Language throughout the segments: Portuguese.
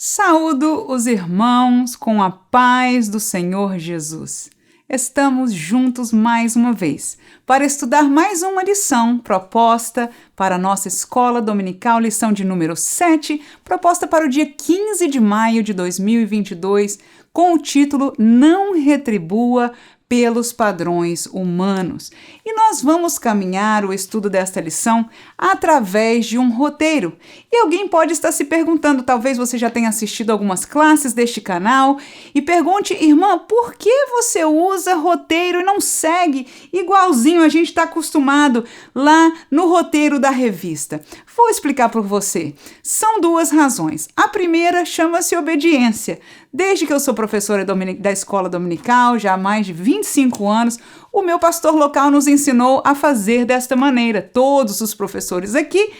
Saúdo os irmãos com a paz do Senhor Jesus. Estamos juntos mais uma vez para estudar mais uma lição proposta para a nossa escola dominical, lição de número 7, proposta para o dia 15 de maio de 2022, com o título Não Retribua pelos padrões humanos. E nós vamos caminhar o estudo desta lição através de um roteiro. E alguém pode estar se perguntando, talvez você já tenha assistido algumas classes deste canal, e pergunte, irmã, por que você usa roteiro e não segue igualzinho a gente está acostumado lá no roteiro da revista? Vou explicar para você. São duas razões. A primeira chama-se obediência. Desde que eu sou professora da escola dominical, já há mais de 25 anos, o meu pastor local nos ensinou a fazer desta maneira. Todos os professores aqui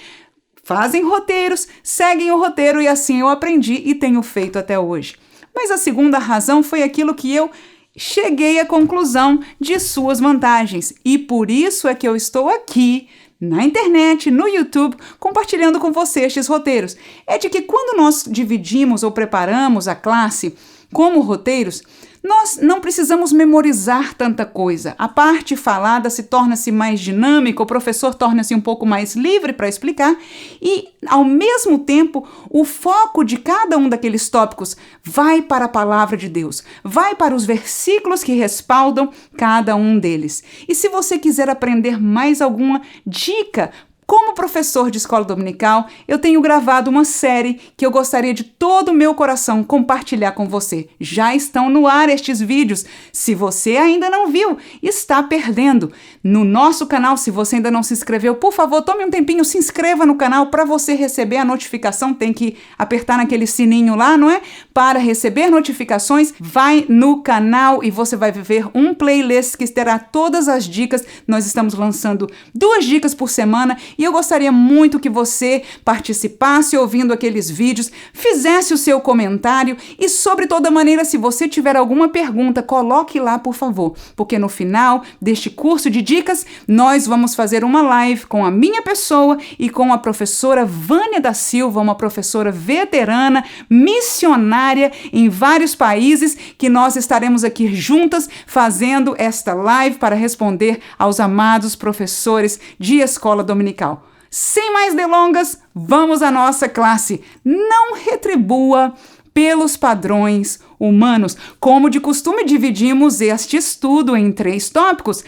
fazem roteiros, seguem o roteiro e assim eu aprendi e tenho feito até hoje. Mas a segunda razão foi aquilo que eu cheguei à conclusão de suas vantagens. E por isso é que eu estou aqui na internet, no YouTube, compartilhando com você estes roteiros. É de que quando nós dividimos ou preparamos a classe como roteiros, nós não precisamos memorizar tanta coisa. A parte falada se torna-se mais dinâmica, o professor torna-se um pouco mais livre para explicar e, ao mesmo tempo, o foco de cada um daqueles tópicos vai para a palavra de Deus, vai para os versículos que respaldam cada um deles. E se você quiser aprender mais alguma dica, como professor de escola dominical, eu tenho gravado uma série que eu gostaria de todo o meu coração compartilhar com você. Já estão no ar estes vídeos. Se você ainda não viu, está perdendo. No nosso canal, se você ainda não se inscreveu, por favor, tome um tempinho, se inscreva no canal para você receber a notificação. Tem que apertar naquele sininho lá, não é? Para receber notificações, vai no canal e você vai ver um playlist que terá todas as dicas. Nós estamos lançando 2 dicas por semana. E eu gostaria muito que você participasse ouvindo aqueles vídeos, fizesse o seu comentário e, sobre toda maneira, se você tiver alguma pergunta, coloque lá, por favor, porque no final deste curso de dicas, nós vamos fazer uma live com a minha pessoa e com a professora Vânia da Silva, uma professora veterana, missionária em vários países, que nós estaremos aqui juntas fazendo esta live para responder aos amados professores de escola dominical. Sem mais delongas, vamos à nossa classe. Não retribua pelos padrões humanos. Como de costume, dividimos este estudo em 3 tópicos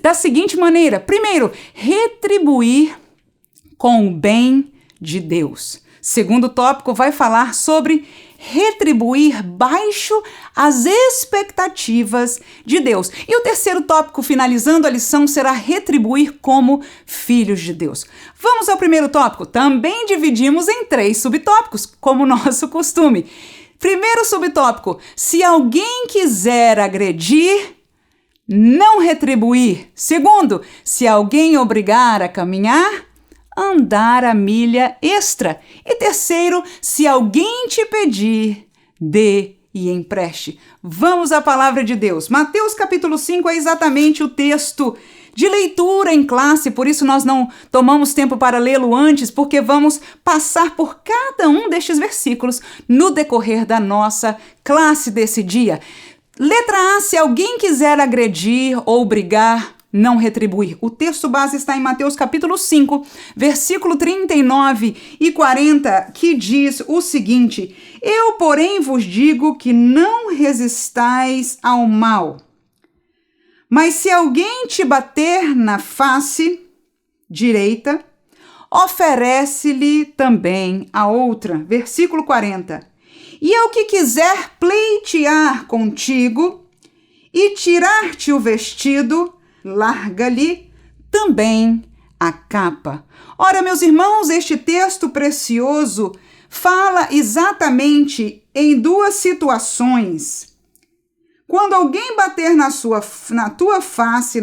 da seguinte maneira. Primeiro, retribuir com o bem de Deus. Segundo tópico vai falar sobre retribuir baixo as expectativas de Deus. E o terceiro tópico, finalizando a lição, será retribuir como filhos de Deus. Vamos ao primeiro tópico. Também dividimos em 3 subtópicos, como nosso costume. Primeiro subtópico, se alguém quiser agredir, não retribuir. Segundo, se alguém obrigar a caminhar, andar a milha extra. E terceiro, se alguém te pedir, dê e empreste. Vamos à palavra de Deus. Mateus capítulo 5 é exatamente o texto de leitura em classe, por isso nós não tomamos tempo para lê-lo antes, porque vamos passar por cada um destes versículos no decorrer da nossa classe desse dia. Letra A, se alguém quiser agredir ou brigar, não retribuir. O texto base está em Mateus capítulo 5, versículo 39 e 40, que diz o seguinte: Eu, porém, vos digo que não resistais ao mal. Mas se alguém te bater na face direita, oferece-lhe também a outra. Versículo 40. E ao que quiser pleitear contigo e tirar-te o vestido, larga-lhe também a capa. Ora, meus irmãos, este texto precioso fala exatamente em 2 situações. Quando alguém bater na sua face,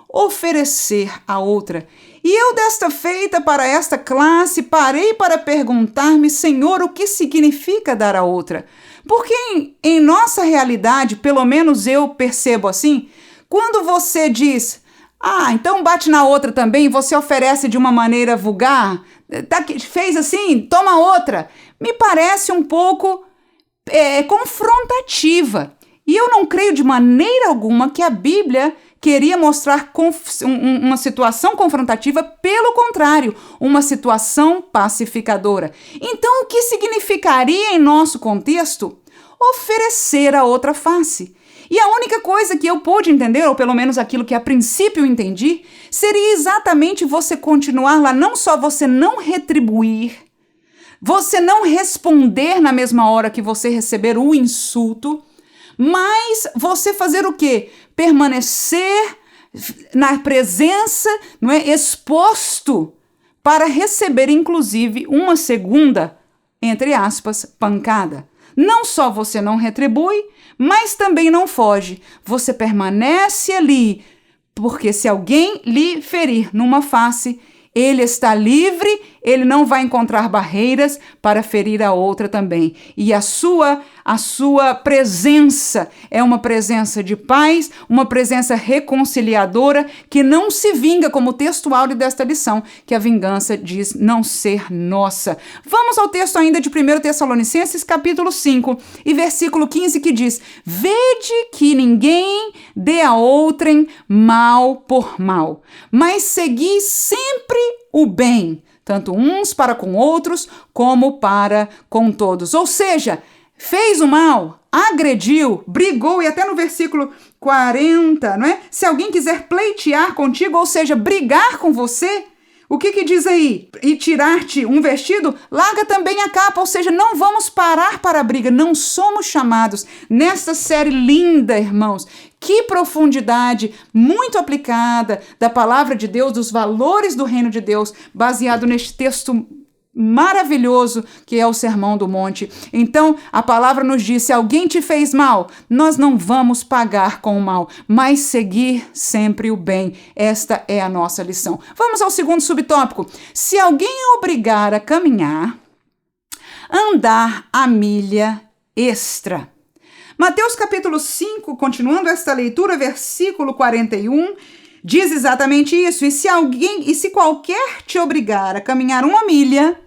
oferecer a outra. E eu, desta feita, para esta classe, parei para perguntar-me, Senhor, o que significa dar a outra? Porque em nossa realidade, pelo menos eu percebo assim, quando você diz, então bate na outra também, você oferece de uma maneira vulgar, fez assim, toma outra. me parece um pouco confrontativa. E eu não creio de maneira alguma que a Bíblia queria mostrar uma situação confrontativa, pelo contrário, uma situação pacificadora. Então, o que significaria em nosso contexto? Oferecer a outra face. E a única coisa que eu pude entender, ou pelo menos aquilo que a princípio entendi, seria exatamente você continuar lá, não só você não retribuir, você não responder na mesma hora que você receber o insulto, mas você fazer o quê? Permanecer na presença, não é? Exposto para receber, inclusive, uma segunda, entre aspas, pancada. Não só você não retribui, mas também não foge. Você permanece ali, porque se alguém lhe ferir numa face, ele está livre, ele não vai encontrar barreiras para ferir a outra também. E a sua presença é uma presença de paz, uma presença reconciliadora que não se vinga, como o texto áureo desta lição, que a vingança diz não ser nossa. Vamos ao texto ainda de 1 Tessalonicenses, capítulo 5, e versículo 15, que diz: Vede que ninguém dê a outrem mal por mal, mas segui sempre o bem, tanto uns para com outros, como para com todos. Ou seja, fez o mal, agrediu, brigou, e até no versículo 40, não é? Se alguém quiser pleitear contigo, ou seja, brigar com você, o que diz aí? E tirar-te um vestido, larga também a capa, ou seja, não vamos parar para a briga, não somos chamados nesta série linda, irmãos. Que profundidade, muito aplicada da palavra de Deus, dos valores do reino de Deus, baseado neste texto maravilhoso que é o Sermão do Monte. Então, a palavra nos diz: se alguém te fez mal, nós não vamos pagar com o mal, mas seguir sempre o bem. Esta é a nossa lição. Vamos ao segundo subtópico. Se alguém obrigar a caminhar, andar a milha extra. Mateus capítulo 5, continuando esta leitura, versículo 41, diz exatamente isso. E se qualquer te obrigar a caminhar uma milha,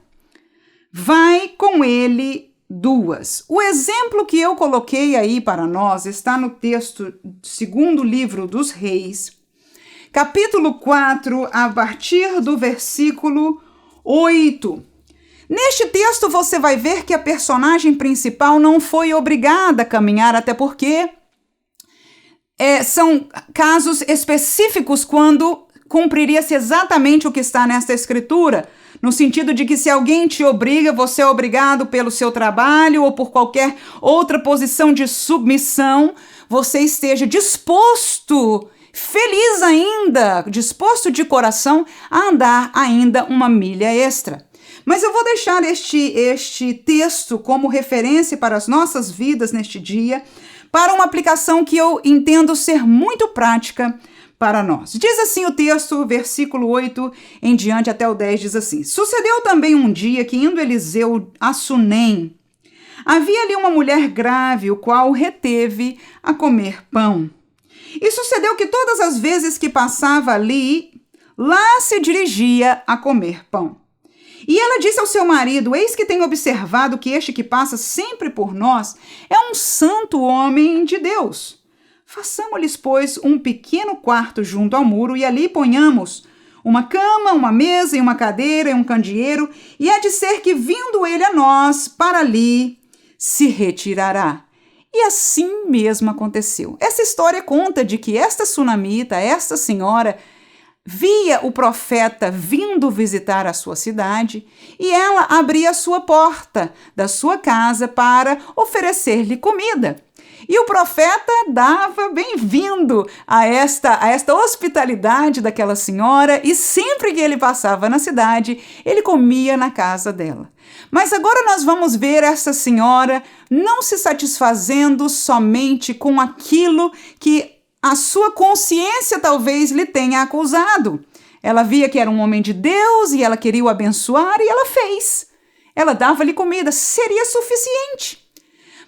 vai com ele 2. O exemplo que eu coloquei aí para nós está no texto do segundo livro dos Reis, capítulo 4, a partir do versículo 8. Neste texto você vai ver que a personagem principal não foi obrigada a caminhar, até porque são casos específicos quando cumpriria-se exatamente o que está nesta escritura, no sentido de que se alguém te obriga, você é obrigado pelo seu trabalho ou por qualquer outra posição de submissão, você esteja disposto, feliz ainda, disposto de coração a andar ainda uma milha extra. Mas eu vou deixar este texto como referência para as nossas vidas neste dia, para uma aplicação que eu entendo ser muito prática para nós. Diz assim o texto, versículo 8 em diante até o 10, diz assim: Sucedeu também um dia que, indo Eliseu a Sunem, havia ali uma mulher grave, o qual reteve a comer pão. E sucedeu que todas as vezes que passava ali, lá se dirigia a comer pão. E ela disse ao seu marido: Eis que tenho observado que este que passa sempre por nós é um santo homem de Deus. Façamo-lhes, pois, um pequeno quarto junto ao muro, e ali ponhamos uma cama, uma mesa e uma cadeira e um candeeiro, e há de ser que, vindo ele a nós, para ali se retirará. E assim mesmo aconteceu. Essa história conta de que esta sunamita, esta senhora, via o profeta vindo visitar a sua cidade e ela abria a sua porta da sua casa para oferecer-lhe comida. E o profeta dava bem-vindo a esta hospitalidade daquela senhora, e sempre que ele passava na cidade, ele comia na casa dela. Mas agora nós vamos ver essa senhora não se satisfazendo somente com aquilo que a sua consciência talvez lhe tenha acusado. Ela via que era um homem de Deus e ela queria o abençoar, e ela fez. Ela dava-lhe comida, seria suficiente.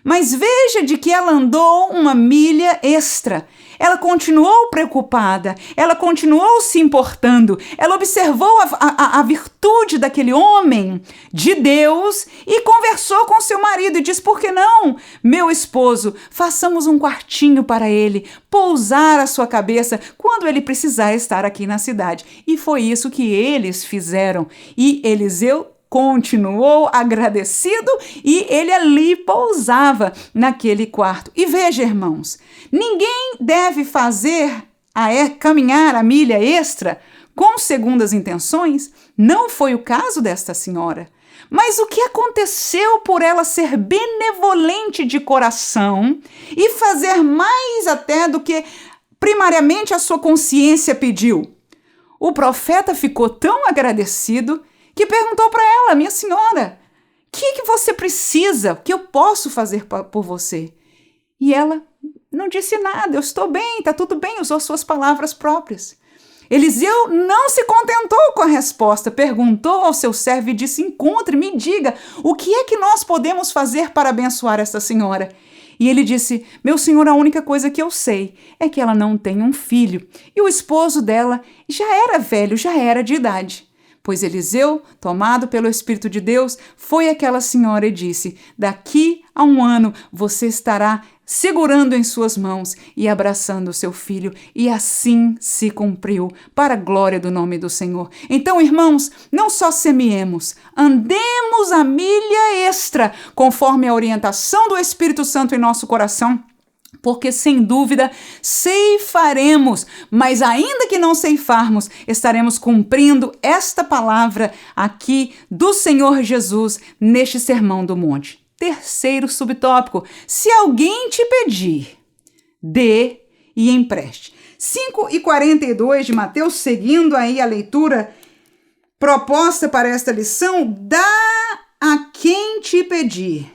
Mas veja de que ela andou uma milha extra. Ela continuou preocupada, ela continuou se importando, ela observou a virtude daquele homem de Deus e conversou com seu marido e disse: por que não, meu esposo, façamos um quartinho para ele pousar a sua cabeça quando ele precisar estar aqui na cidade. E foi isso que eles fizeram. E Eliseu continuou agradecido e ele ali pousava naquele quarto. E veja, irmãos, ninguém deve caminhar a milha extra com segundas intenções. Não foi o caso desta senhora. Mas o que aconteceu por ela ser benevolente de coração e fazer mais até do que primariamente a sua consciência pediu? O profeta ficou tão agradecido que perguntou para ela: minha senhora, o que você precisa? O que eu posso fazer por você? E ela não disse nada. Eu estou bem, está tudo bem, usou suas palavras próprias. Eliseu não se contentou com a resposta, perguntou ao seu servo e disse: encontre, me diga, o que é que nós podemos fazer para abençoar essa senhora? E ele disse: meu senhor, a única coisa que eu sei é que ela não tem um filho, e o esposo dela já era velho, já era de idade. Pois Eliseu, tomado pelo Espírito de Deus, foi àquela senhora e disse: daqui a 1 ano você estará segurando em suas mãos e abraçando o seu filho. E assim se cumpriu, para a glória do nome do Senhor. Então, irmãos, não só semeemos, andemos a milha extra, conforme a orientação do Espírito Santo em nosso coração, porque sem dúvida ceifaremos, mas ainda que não ceifarmos, estaremos cumprindo esta palavra aqui do Senhor Jesus neste Sermão do Monte. Terceiro subtópico: se alguém te pedir, dê e empreste. 5:42 de Mateus, seguindo aí a leitura proposta para esta lição: dá a quem te pedir.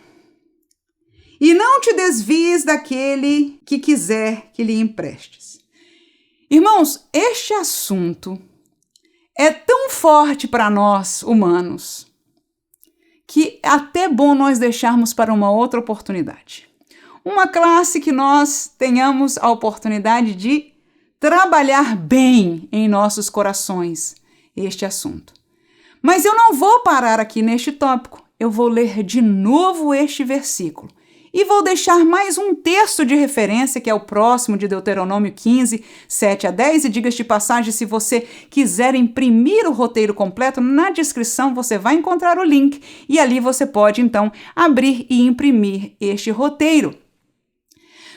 E não te desvies daquele que quiser que lhe emprestes. Irmãos, este assunto é tão forte para nós, humanos, que é até bom nós deixarmos para uma outra oportunidade. Uma classe que nós tenhamos a oportunidade de trabalhar bem em nossos corações este assunto. Mas eu não vou parar aqui neste tópico. Eu vou ler de novo este versículo. E vou deixar mais um texto de referência, que é o próximo de Deuteronômio 15, 7-10. E diga-se de passagem, se você quiser imprimir o roteiro completo, na descrição você vai encontrar o link. E ali você pode, então, abrir e imprimir este roteiro.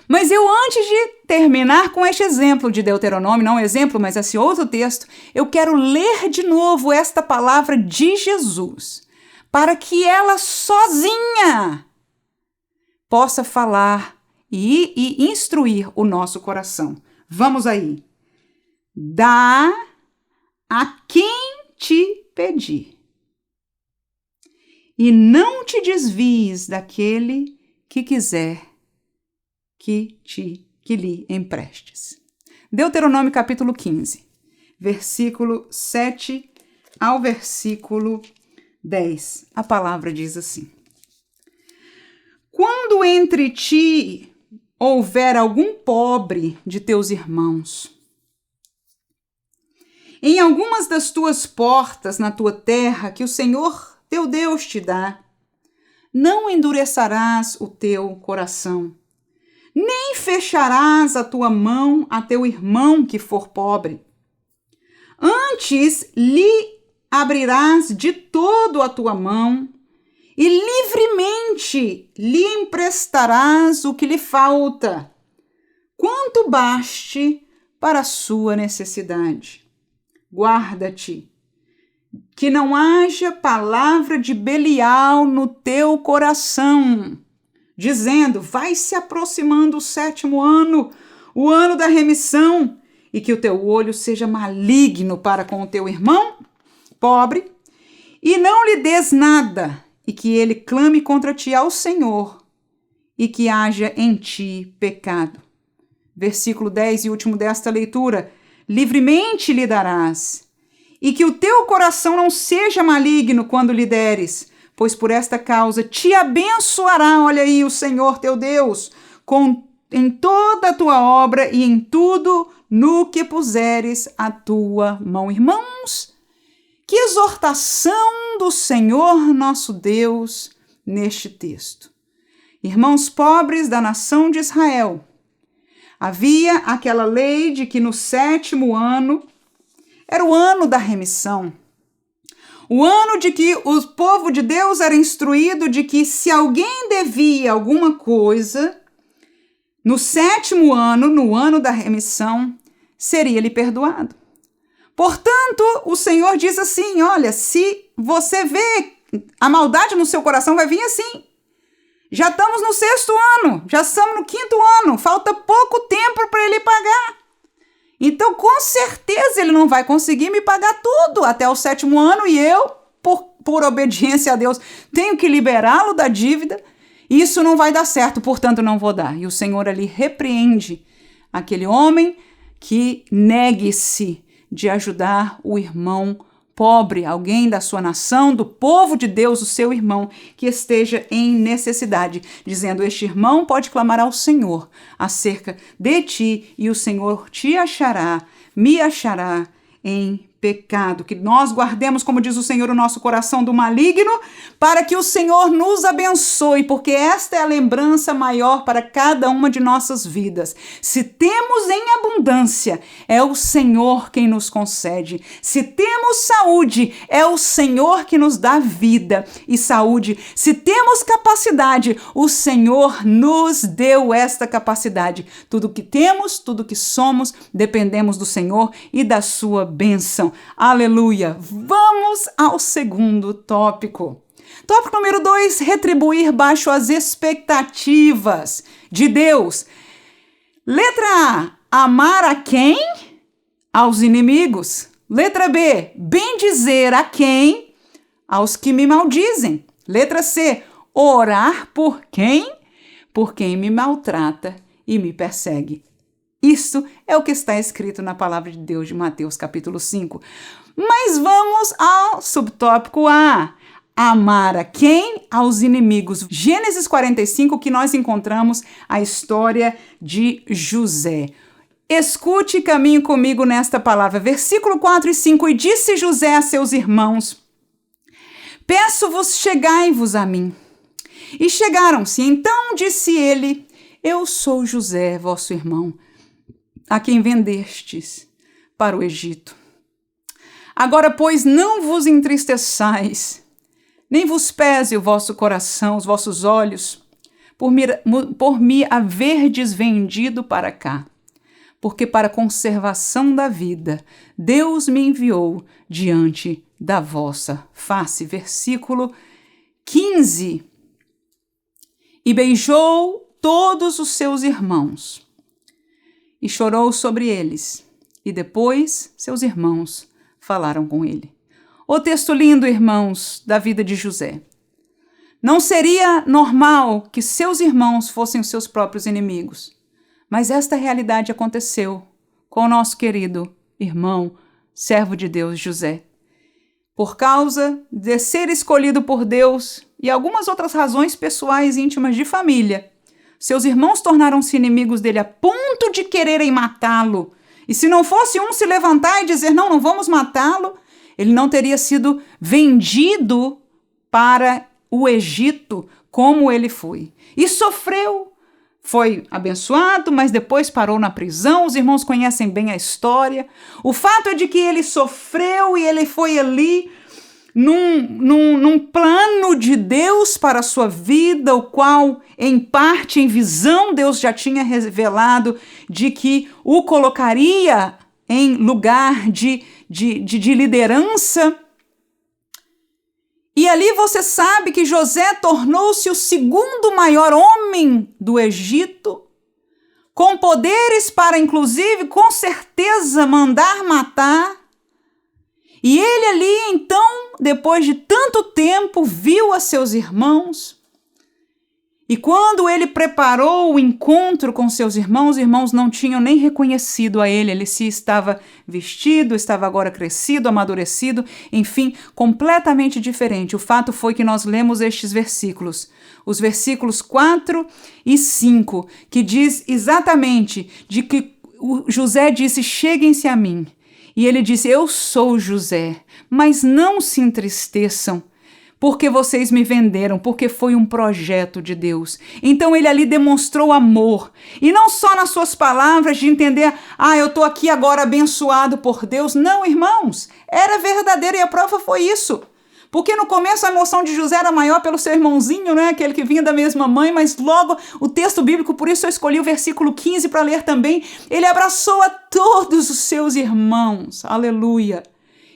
Mas eu, antes de terminar com este exemplo de Deuteronômio, não exemplo, mas esse outro texto, eu quero ler de novo esta palavra de Jesus, para que ela sozinha possa falar e instruir o nosso coração. Vamos aí. Dá a quem te pedir. E não te desvies daquele que quiser que lhe emprestes. Deuteronômio capítulo 15, versículo 7 ao versículo 10. A palavra diz assim: quando entre ti houver algum pobre de teus irmãos, em algumas das tuas portas na tua terra que o Senhor teu Deus te dá, não endurecerás o teu coração, nem fecharás a tua mão a teu irmão que for pobre. Antes lhe abrirás de todo a tua mão e livremente lhe emprestarás o que lhe falta, quanto baste para a sua necessidade. Guarda-te, que não haja palavra de Belial no teu coração, dizendo: vai se aproximando o 7º ano, o ano da remissão, e que o teu olho seja maligno para com o teu irmão pobre, e não lhe des nada, e que ele clame contra ti ao Senhor, e que haja em ti pecado. Versículo 10 e último desta leitura: livremente lhe darás, e que o teu coração não seja maligno quando lhe deres, pois por esta causa te abençoará, olha aí, o Senhor teu Deus, com em toda a tua obra e em tudo no que puseres a tua mão. Irmãos, que exortação do Senhor nosso Deus neste texto. Irmãos pobres da nação de Israel, havia aquela lei de que no 7º ano era o ano da remissão. O ano de que o povo de Deus era instruído de que se alguém devia alguma coisa, no 7º ano, no ano da remissão, seria-lhe perdoado. Portanto, o Senhor diz assim, olha, se você vê a maldade no seu coração, vai vir assim. Já estamos no 6º ano, já estamos no 5º ano, falta pouco tempo para ele pagar. Então, com certeza, ele não vai conseguir me pagar tudo até o 7º ano e eu, por obediência a Deus, tenho que liberá-lo da dívida. Isso não vai dar certo, portanto, não vou dar. E o Senhor ali repreende aquele homem que negue-se de ajudar o irmão pobre, alguém da sua nação, do povo de Deus, o seu irmão, que esteja em necessidade, dizendo, este irmão pode clamar ao Senhor acerca de ti e o Senhor te achará, me achará em pecado. Que nós guardemos, como diz o Senhor, o nosso coração do maligno, para que o Senhor nos abençoe, porque esta é a lembrança maior para cada uma de nossas vidas. Se temos em abundância, é o Senhor quem nos concede. Se temos saúde, é o Senhor que nos dá vida e saúde. Se temos capacidade, o Senhor nos deu esta capacidade. Tudo que temos, tudo que somos, dependemos do Senhor e da sua bênção. Aleluia! Vamos ao segundo tópico. Tópico número 2, retribuir baixo as expectativas de Deus. Letra A, amar a quem? Aos inimigos. Letra B, bendizer a quem? Aos que me maldizem. Letra C, orar por quem? Por quem me maltrata e me persegue. Isso é o que está escrito na palavra de Deus de Mateus capítulo 5. Mas vamos ao subtópico A. Amar a quem? Aos inimigos. Gênesis 45, que nós encontramos a história de José. Escute e caminhe comigo nesta palavra. Versículo 4 e 5. E disse José a seus irmãos, peço-vos, chegai-vos a mim. E chegaram-se. Então disse ele, eu sou José, vosso irmão, a quem vendestes para o Egito. Agora, pois, não vos entristeçais, nem vos pese o vosso coração, os vossos olhos, por me haverdes vendido para cá, porque para a conservação da vida Deus me enviou diante da vossa face. Versículo 15. E beijou todos os seus irmãos, e chorou sobre eles, e depois seus irmãos falaram com ele. O texto lindo, irmãos, da vida de José. Não seria normal que seus irmãos fossem os seus próprios inimigos, mas esta realidade aconteceu com o nosso querido irmão, servo de Deus, José. Por causa de ser escolhido por Deus e algumas outras razões pessoais íntimas de família, seus irmãos tornaram-se inimigos dele a ponto de quererem matá-lo. E se não fosse um se levantar e dizer, não vamos matá-lo, ele não teria sido vendido para o Egito como ele foi. E sofreu, foi abençoado, mas depois parou na prisão. Os irmãos conhecem bem a história. O fato é de que ele sofreu e ele foi ali num plano de Deus para a sua vida, o qual, em parte, em visão, Deus já tinha revelado de que o colocaria em lugar de liderança. E ali você sabe que José tornou-se o segundo maior homem do Egito, com poderes para, inclusive, com certeza, mandar matar. E ele ali, então, depois de tanto tempo, viu a seus irmãos. E quando ele preparou o encontro com seus irmãos, os irmãos não tinham nem reconhecido a ele. Ele se estava vestido, estava agora crescido, amadurecido, enfim, completamente diferente. O fato foi que nós lemos estes versículos. os versículos 4 e 5, que diz exatamente de que José disse: cheguem-se a mim. E ele disse: eu sou José, mas não se entristeçam, porque vocês me venderam, porque foi um projeto de Deus. Então ele ali demonstrou amor, e não só nas suas palavras de entender: eu estou aqui agora abençoado por Deus. Não, irmãos, era verdadeiro, e a prova foi isso. Porque no começo a emoção de José era maior pelo seu irmãozinho, né? Aquele que vinha da mesma mãe, mas logo o texto bíblico, por isso eu escolhi o versículo 15 para ler também, ele abraçou a todos os seus irmãos, aleluia.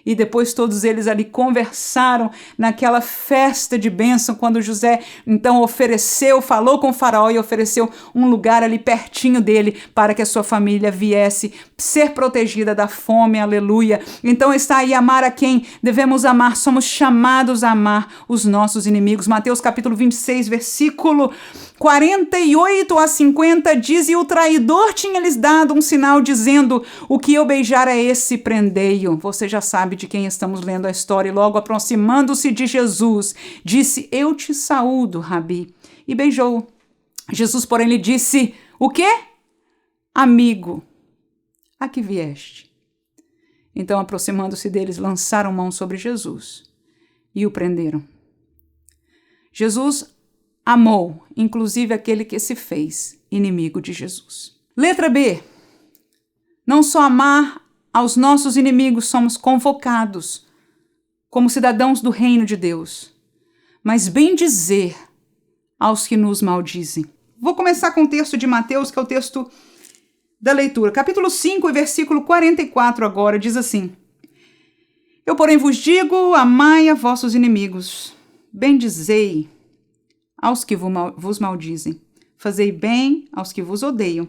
E depois todos eles ali conversaram naquela festa de bênção, quando José então falou com o faraó e ofereceu um lugar ali pertinho dele para que a sua família viesse ser protegida da fome, aleluia. Então está aí: amar a quem devemos amar, somos chamados a amar os nossos inimigos. Mateus capítulo 26, versículo 48 a 50 diz: e o traidor tinha-lhes dado um sinal dizendo: o que eu beijar é esse, prendei-o. Você já sabe de quem estamos lendo a história. E logo aproximando-se de Jesus, disse: eu te saúdo, Rabi, e beijou. Jesus, porém, lhe disse: o quê? Amigo, a que vieste? Então, aproximando-se deles, lançaram mão sobre Jesus e o prenderam. Jesus amou, inclusive, aquele que se fez inimigo de Jesus. Letra B. Não só amar aos nossos inimigos somos convocados como cidadãos do reino de Deus, mas bendizer aos que nos maldizem. Vou começar com o texto de Mateus, que é o texto da leitura. Capítulo 5, versículo 44 agora, diz assim: eu, porém, vos digo, amai a vossos inimigos, bendizei aos que vos maldizem, fazei bem aos que vos odeiam,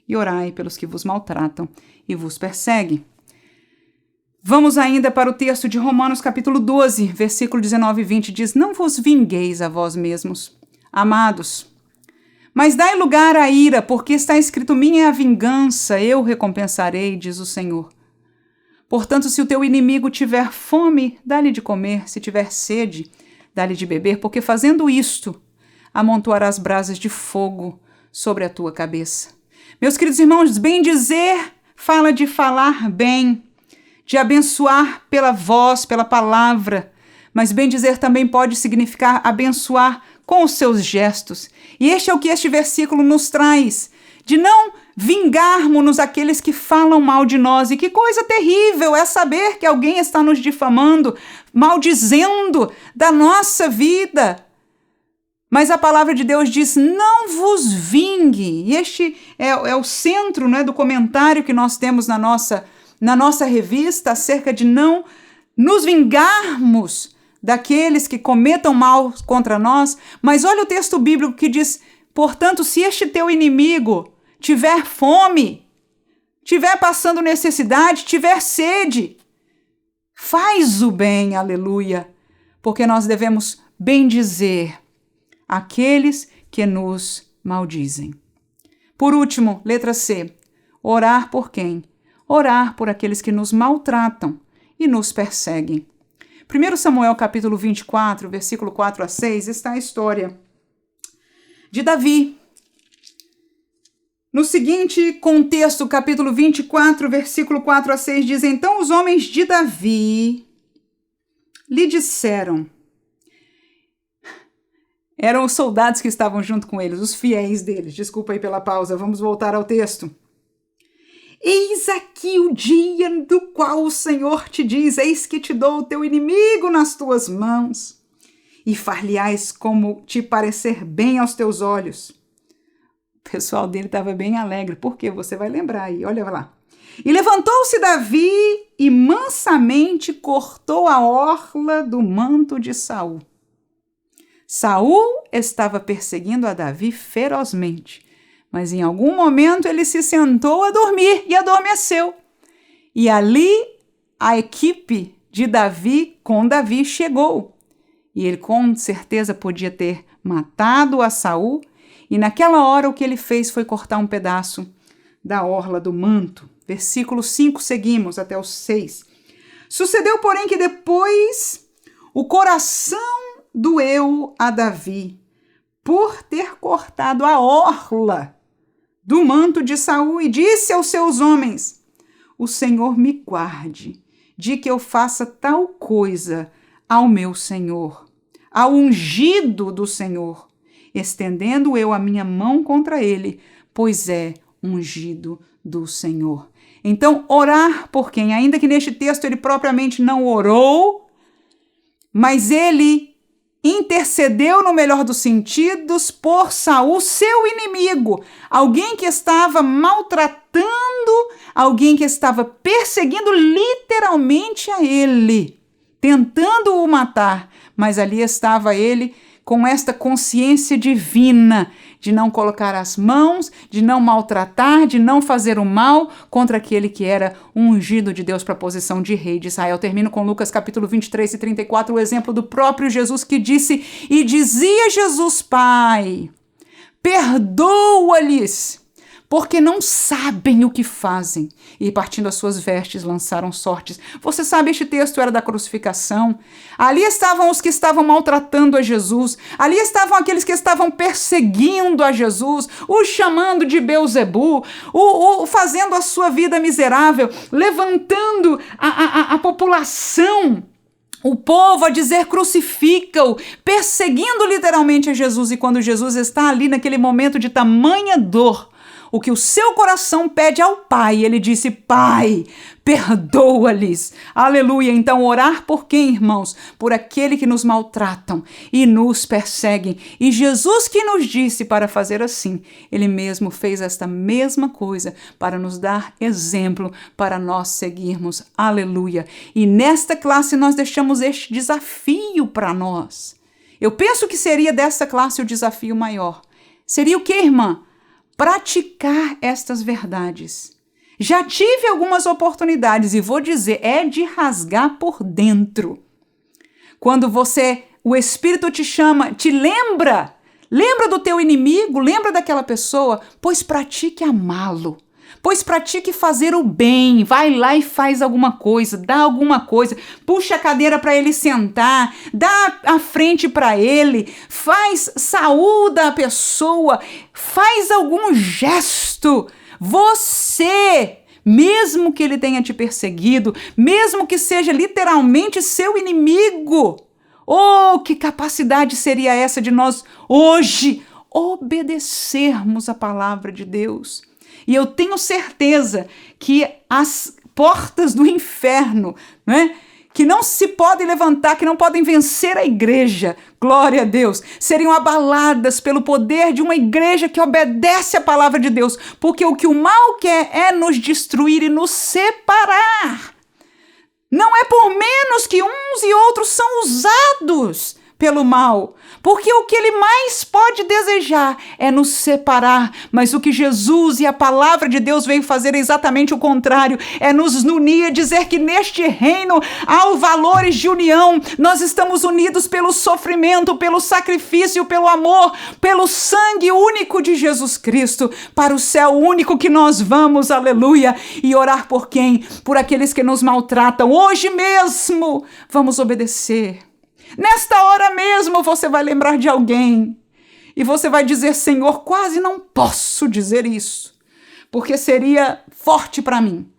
e orai pelos que vos maltratam e vos perseguem. Vamos ainda para o texto de Romanos capítulo 12, versículo 19 e 20, diz: não vos vingueis a vós mesmos, amados, mas dai lugar à ira, porque está escrito: minha é a vingança, eu recompensarei, diz o Senhor. Portanto, se o teu inimigo tiver fome, dá-lhe de comer, se tiver sede, dá-lhe de beber, porque fazendo isto, amontoarás brasas de fogo sobre a tua cabeça. Meus queridos irmãos, bem dizer fala de falar bem, de abençoar pela voz, pela palavra, mas bem dizer também pode significar abençoar com os seus gestos. E este é o que este versículo nos traz, de não vingarmos-nos aqueles que falam mal de nós. E que coisa terrível é saber que alguém está nos difamando, maldizendo da nossa vida. Mas a palavra de Deus diz: não vos vingue. E este é o centro, né, do comentário que nós temos na nossa revista acerca de não nos vingarmos daqueles que cometam mal contra nós. Mas olha o texto bíblico que diz: portanto, se este teu inimigo tiver fome, tiver passando necessidade, tiver sede, faz o bem, aleluia, porque nós devemos bendizer aqueles que nos maldizem. Por último, letra C, orar por quem? Orar por aqueles que nos maltratam e nos perseguem. 1 Samuel capítulo 24, versículo 4 a 6, está a história de Davi. No seguinte contexto, capítulo 24, versículo 4 a 6, diz: então os homens de Davi lhe disseram, eram os soldados que estavam junto com eles, os fiéis deles. Desculpa aí pela pausa, vamos voltar ao texto. Eis aqui o dia do qual o Senhor te diz: eis que te dou o teu inimigo nas tuas mãos, e far-lhe-ás como te parecer bem aos teus olhos. O pessoal dele estava bem alegre, porque você vai lembrar aí, olha lá. E levantou-se Davi e mansamente cortou a orla do manto de Saul. Saul estava perseguindo a Davi ferozmente, mas em algum momento ele se sentou a dormir e adormeceu. E ali a equipe de Davi com Davi chegou. E ele com certeza podia ter matado a Saul, e naquela hora o que ele fez foi cortar um pedaço da orla do manto. Versículo 5, seguimos até o 6. Sucedeu, porém, que depois o coração doeu a Davi, por ter cortado a orla do manto de Saul e disse aos seus homens: o Senhor me guarde de que eu faça tal coisa ao meu Senhor, ao ungido do Senhor, estendendo eu a minha mão contra ele, pois é ungido do Senhor. Então, orar por quem? Ainda que neste texto ele propriamente não orou, mas ele intercedeu, no melhor dos sentidos, por Saul, seu inimigo, alguém que estava maltratando, alguém que estava perseguindo literalmente a ele, tentando o matar, mas ali estava ele com esta consciência divina de não colocar as mãos, de não maltratar, de não fazer o mal contra aquele que era ungido de Deus para a posição de rei de Israel. Termino com Lucas capítulo 23 e 34, o exemplo do próprio Jesus que disse: e dizia Jesus, Pai, perdoa-lhes, porque não sabem o que fazem. E partindo as suas vestes, lançaram sortes. Você sabe, este texto era da crucificação. Ali estavam os que estavam maltratando a Jesus. Ali estavam aqueles que estavam perseguindo a Jesus, o chamando de Beelzebu, o fazendo a sua vida miserável, levantando a população, o povo a dizer crucifica-o, perseguindo literalmente a Jesus. E quando Jesus está ali naquele momento de tamanha dor, o que o seu coração pede ao Pai, ele disse: Pai, perdoa-lhes. Aleluia. Então, orar por quem, irmãos? Por aquele que nos maltratam e nos perseguem. E Jesus que nos disse para fazer assim, ele mesmo fez esta mesma coisa para nos dar exemplo, para nós seguirmos. Aleluia. E nesta classe nós deixamos este desafio para nós. Eu penso que seria dessa classe o desafio maior. Seria o quê, irmã? Praticar estas verdades. Já tive algumas oportunidades e vou dizer, é de rasgar por dentro. Quando o Espírito te chama, te lembra do teu inimigo, lembra daquela pessoa, pois pratique amá-lo. Pois pratique fazer o bem, vai lá e faz alguma coisa, dá alguma coisa, puxa a cadeira para ele sentar, dá a frente para ele, saúda a pessoa, faz algum gesto. Você, mesmo que ele tenha te perseguido, mesmo que seja literalmente seu inimigo, oh, que capacidade seria essa de nós hoje obedecermos a palavra de Deus. E eu tenho certeza que as portas do inferno, né, que não se podem levantar, que não podem vencer a igreja, glória a Deus, seriam abaladas pelo poder de uma igreja que obedece à palavra de Deus, porque o que o mal quer é nos destruir e nos separar. Não é por menos que uns e outros são usados pelo mal, porque o que ele mais pode desejar é nos separar, mas o que Jesus e a palavra de Deus veio fazer é exatamente o contrário, é nos unir, dizer que neste reino há valores de união, nós estamos unidos pelo sofrimento, pelo sacrifício, pelo amor, pelo sangue único de Jesus Cristo, para o céu único que nós vamos, aleluia, e orar por quem? Por aqueles que nos maltratam. Hoje mesmo vamos obedecer. Nesta hora mesmo você vai lembrar de alguém e você vai dizer: Senhor, quase não posso dizer isso, porque seria forte para mim.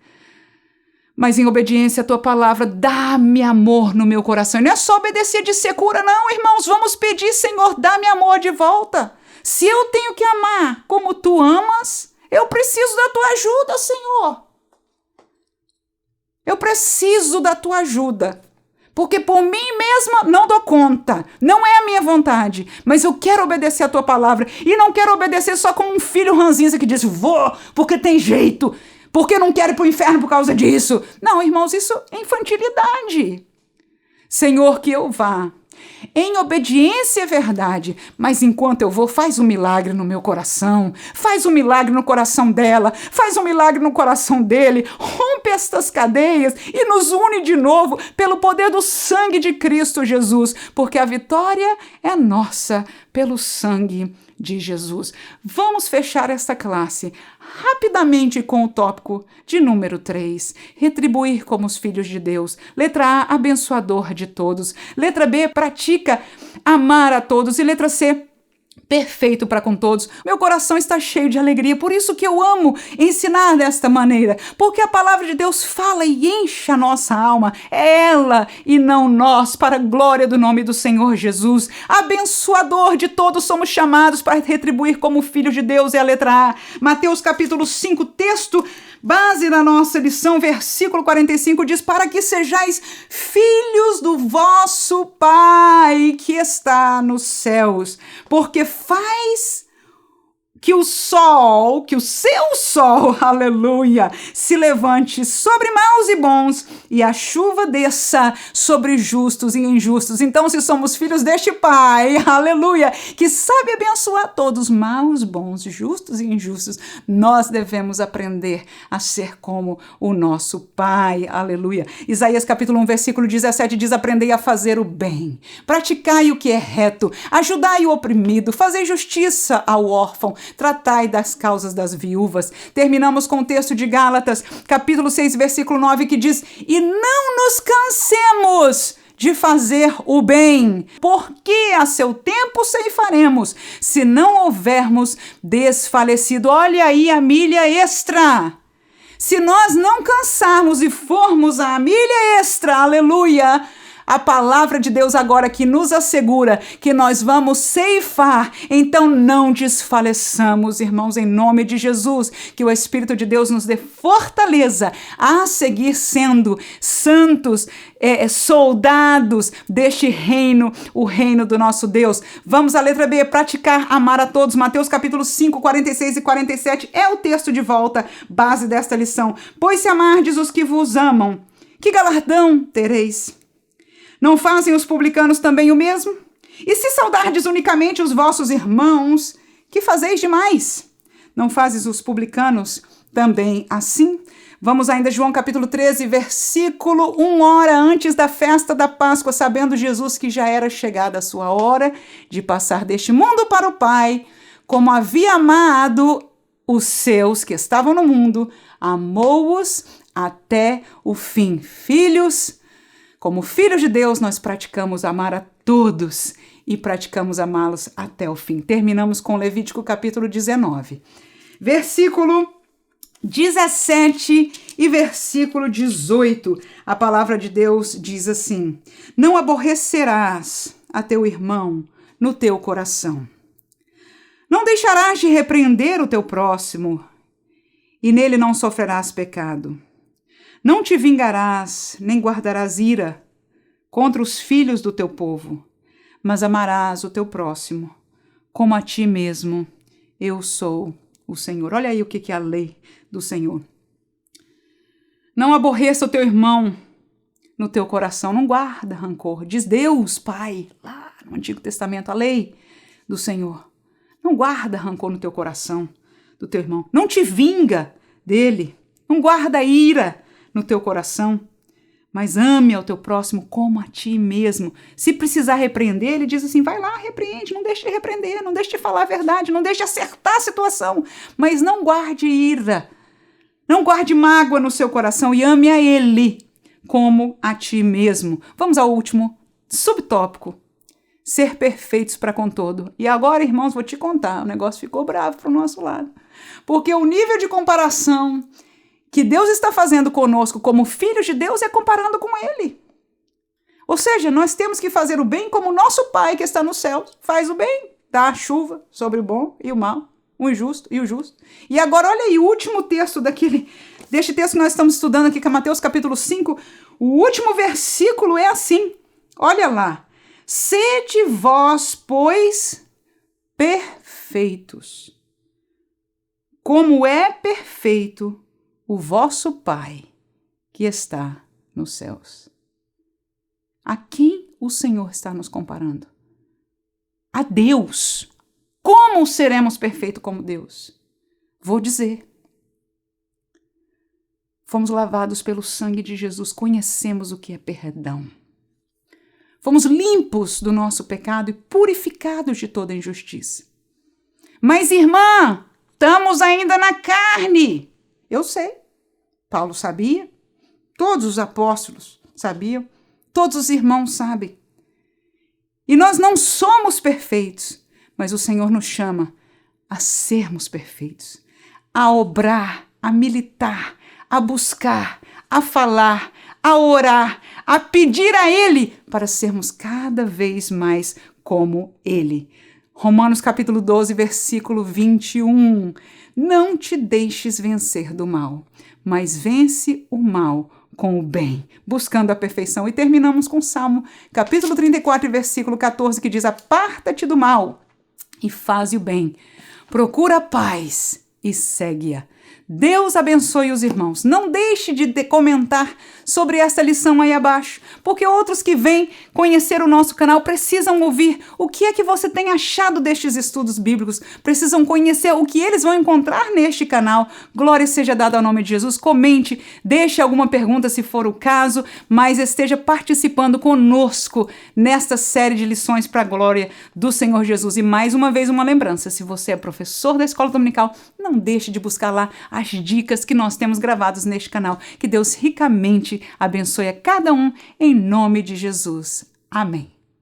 Mas em obediência à tua palavra, dá-me amor no meu coração. E não é só obedecer de secura, não, irmãos. Vamos pedir: Senhor, dá-me amor de volta. Se eu tenho que amar como tu amas, eu preciso da tua ajuda, Senhor. Eu preciso da tua ajuda. Porque por mim mesma não dou conta, não é a minha vontade, mas eu quero obedecer a tua palavra, e não quero obedecer só como um filho ranzinza que diz: vou, porque tem jeito, porque não quero ir para o inferno por causa disso. Não, irmãos, isso é infantilidade. Senhor, que eu vá em obediência é verdade, mas enquanto eu vou, faz um milagre no meu coração, faz um milagre no coração dela, faz um milagre no coração dele, rompe estas cadeias e nos une de novo pelo poder do sangue de Cristo Jesus, porque a vitória é nossa pelo sangue de Jesus. Vamos fechar esta classe rapidamente com o tópico de número 3, retribuir como os filhos de Deus. Letra A, abençoador de todos. Letra B, pratica amar a todos. E letra C, perfeito para com todos. Meu coração está cheio de alegria, por isso que eu amo ensinar desta maneira, porque a palavra de Deus fala e enche a nossa alma, é ela e não nós, para a glória do nome do Senhor Jesus. Abençoador de todos somos chamados para retribuir como filhos de Deus, é a letra A. Mateus capítulo 5, texto base da nossa lição, versículo 45 diz: para que sejais filhos do vosso Pai que está nos céus, porque faz que o seu sol, aleluia, se levante sobre maus e bons e a chuva desça sobre justos e injustos. Então, se somos filhos deste Pai, aleluia, que sabe abençoar todos, maus, bons, justos e injustos, nós devemos aprender a ser como o nosso Pai, aleluia. Isaías capítulo 1, versículo 17 diz: aprendei a fazer o bem, praticai o que é reto, ajudai o oprimido, fazei justiça ao órfão, tratai das causas das viúvas. Terminamos com o texto de Gálatas, capítulo 6, versículo 9, que diz: e não nos cansemos de fazer o bem, porque a seu tempo ceifaremos, se não houvermos desfalecido. Olha aí a milha extra. Se nós não cansarmos e formos a milha extra, aleluia, a palavra de Deus agora que nos assegura que nós vamos ceifar, então não desfaleçamos, irmãos, em nome de Jesus, que o Espírito de Deus nos dê fortaleza a seguir sendo santos, soldados deste reino, o reino do nosso Deus. Vamos à letra B, praticar amar a todos. Mateus capítulo 5, 46 e 47 é o texto de volta, base desta lição. Pois se amardes os que vos amam, que galardão tereis? Não fazem os publicanos também o mesmo? E se saudardes unicamente os vossos irmãos, que fazeis demais? Não fazes os publicanos também assim? Vamos ainda, João capítulo 13, versículo 1 hora antes da festa da Páscoa, sabendo Jesus que já era chegada a sua hora de passar deste mundo para o Pai, como havia amado os seus que estavam no mundo, amou-os até o fim. Filhos, como filhos de Deus, nós praticamos amar a todos e praticamos amá-los até o fim. Terminamos com Levítico capítulo 19, versículo 17 e versículo 18. A palavra de Deus diz assim: não aborrecerás a teu irmão no teu coração. Não deixarás de repreender o teu próximo, e nele não sofrerás pecado. Não te vingarás, nem guardarás ira contra os filhos do teu povo, mas amarás o teu próximo, como a ti mesmo. Eu sou o Senhor. Olha aí o que é a lei do Senhor. Não aborreça o teu irmão no teu coração, não guarda rancor. Diz Deus, Pai, lá no Antigo Testamento, a lei do Senhor. Não guarda rancor no teu coração do teu irmão. Não te vinga dele. Não guarda ira no teu coração, mas ame ao teu próximo como a ti mesmo. Se precisar repreender, ele diz assim, vai lá, repreende, não deixe de repreender, não deixe de falar a verdade, não deixe de acertar a situação, mas não guarde ira, não guarde mágoa no seu coração e ame a ele como a ti mesmo. Vamos ao último subtópico, ser perfeitos para com todo. E agora, irmãos, vou te contar, o negócio ficou bravo para o nosso lado, porque o nível de comparação que Deus está fazendo conosco como filhos de Deus é comparando com Ele. Ou seja, nós temos que fazer o bem como o nosso Pai que está no céu faz o bem, dá a chuva sobre o bom e o mal, o injusto e o justo. E agora olha aí o último texto deste texto que nós estamos estudando aqui, que é Mateus capítulo 5, o último versículo é assim, olha lá, sede vós, pois, perfeitos, como é perfeito o vosso Pai que está nos céus. A quem o Senhor está nos comparando? A Deus. Como seremos perfeitos como Deus? Vou dizer. Fomos lavados pelo sangue de Jesus, conhecemos o que é perdão. Fomos limpos do nosso pecado e purificados de toda injustiça. Mas, irmã, estamos ainda na carne. Eu sei, Paulo sabia, todos os apóstolos sabiam, todos os irmãos sabem. E nós não somos perfeitos, mas o Senhor nos chama a sermos perfeitos, a obrar, a militar, a buscar, a falar, a orar, a pedir a Ele para sermos cada vez mais como Ele. Romanos capítulo 12, versículo 21. Não te deixes vencer do mal, mas vence o mal com o bem, buscando a perfeição. E terminamos com Salmo capítulo 34, versículo 14, que diz: aparta-te do mal e faze o bem, procura a paz e segue-a. Deus abençoe os irmãos. Não deixe de comentar sobre esta lição aí abaixo, porque outros que vêm conhecer o nosso canal precisam ouvir o que é que você tem achado destes estudos bíblicos, precisam conhecer o que eles vão encontrar neste canal. Glória seja dada ao nome de Jesus. Comente, deixe alguma pergunta se for o caso, mas esteja participando conosco nesta série de lições para a glória do Senhor Jesus. E mais uma vez uma lembrança, se você é professor da escola dominical, não deixe de buscar lá as dicas que nós temos gravadas neste canal. Que Deus ricamente abençoe a cada um em nome de Jesus. Amém.